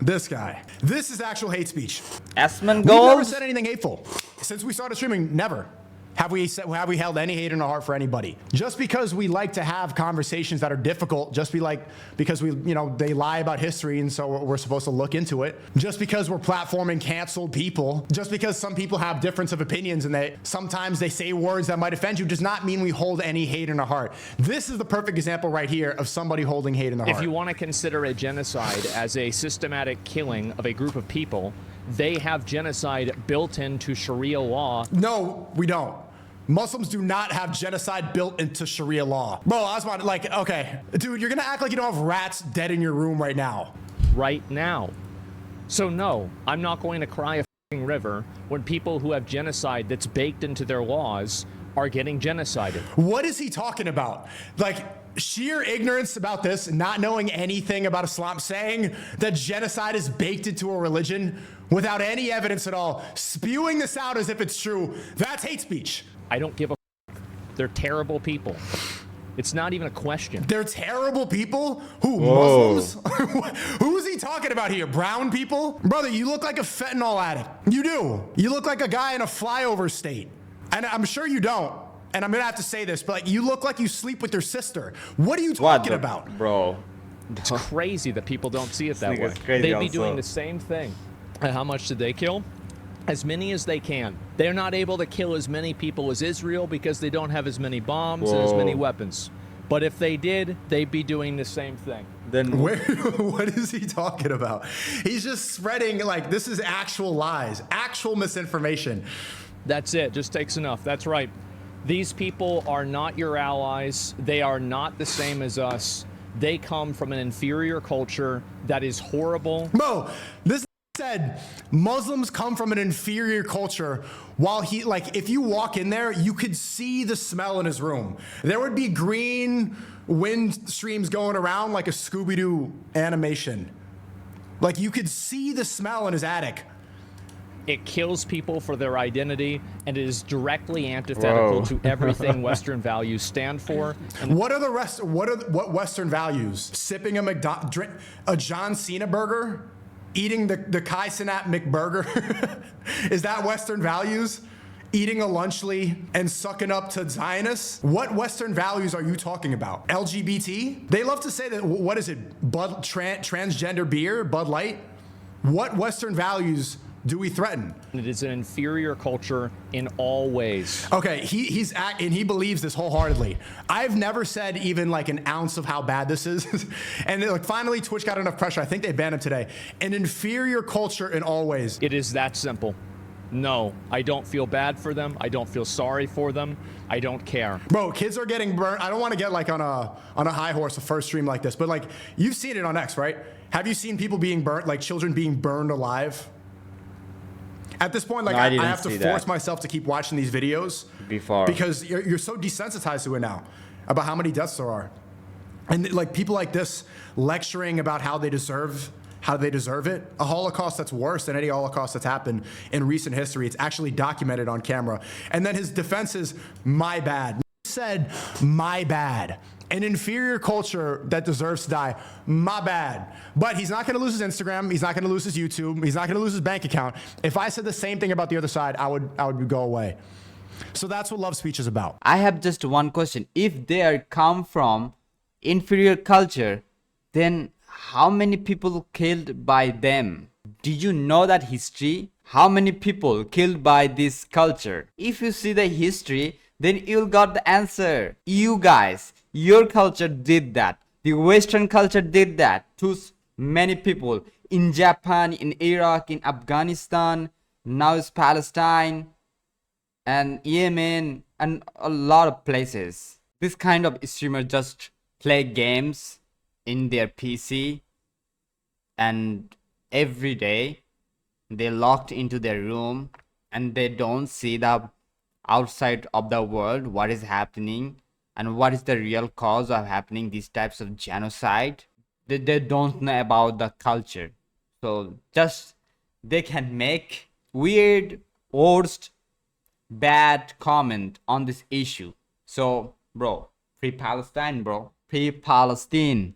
This guy. This is actual hate speech. Asmongold. We've never said anything hateful. Since we started streaming, never. Have we held any hate in our heart for anybody? Just because we like to have conversations that are difficult, because they lie about history and so we're supposed to look into it. Just because we're platforming canceled people, just because some people have difference of opinions and sometimes they say words that might offend you, does not mean we hold any hate in our heart. This is the perfect example right here of somebody holding hate in their heart. If you want to consider a genocide as a systematic killing of a group of people, they have genocide built into Sharia law. No, we don't. Muslims do not have genocide built into Sharia law. Bro, Osman, okay. Dude, you're gonna act like you don't have rats dead in your room right now. Right now. So no, I'm not going to cry a f***ing river when people who have genocide that's baked into their laws are getting genocided. What is he talking about? Sheer ignorance about this, not knowing anything about Islam, saying that genocide is baked into a religion without any evidence at all, spewing this out as if it's true, that's hate speech. I don't give a f***. They're terrible people. It's not even a question. They're terrible people? Who, Whoa. Muslims? Who is he talking about here? Brown people? Brother, you look like a fentanyl addict. You do. You look like a guy in a flyover state. And I'm sure you don't. And I'm gonna have to say this, but you look like you sleep with your sister. What are you talking about? Bro. It's crazy that people don't see it that way. Crazy They'd be also. doing the same thing. And how much did they kill? As many as they can. They're not able to kill as many people as Israel because they don't have as many bombs and as many weapons. But if they did, they'd be doing the same thing. Then What is he talking about? He's just spreading, this is actual lies, actual misinformation. That's it. Just takes enough. That's right. These people are not your allies. They are not the same as us. They come from an inferior culture that is horrible. Bro, this said Muslims come from an inferior culture while if you walk in there, you could see the smell in his room. There would be green wind streams going around like a Scooby-Doo animation. You could see the smell in his attic. It kills people for their identity and is directly antithetical to everything Western values stand for. And What Western values? Sipping a John Cena burger? Eating the Kai Cenat McBurger? Is that Western values? Eating a lunchly and sucking up to Zionists? What Western values are you talking about? LGBT? They love to say that, what is it? Transgender beer? Bud Light? What Western values do we threaten? it is an inferior culture in all ways. Okay, he believes this wholeheartedly. I've never said even an ounce of how bad this is. And finally Twitch got enough pressure. I think they banned him today. An inferior culture in all ways. It is that simple. No, I don't feel bad for them. I don't feel sorry for them. I don't care. Bro, kids are getting burned. I don't want to get on a high horse a first stream like this, but you've seen it on X, right? Have you seen people being burnt, children being burned alive? At this point, No, I didn't have to see force that. myself to keep watching these videos Before. because you're so desensitized to it now about how many deaths there are, and people like this lecturing about how they deserve it. A Holocaust that's worse than any Holocaust that's happened in recent history. It's actually documented on camera. And then his defense is, my bad. He said, my bad. An inferior culture that deserves to die, my bad. But he's not gonna lose his Instagram, he's not gonna lose his YouTube, he's not gonna lose his bank account. If I said the same thing about the other side, I would go away. So that's what love speech is about. I have just one question. If they are come from inferior culture, then how many people killed by them? Did you know that history? How many people killed by this culture? If you see the history, then you'll got the answer. You guys, your culture did that. The Western culture did that to many people in Japan, in Iraq, in Afghanistan, now it's Palestine and Yemen and a lot of places. This kind of streamers just play games in their PC and every day they locked into their room and they don't see the outside of the world, what is happening and what is the real cause of happening these types of genocide. They don't know about the culture, so just they can make weird, worst, bad comment on this issue. So bro, free Palestine, bro, free Palestine.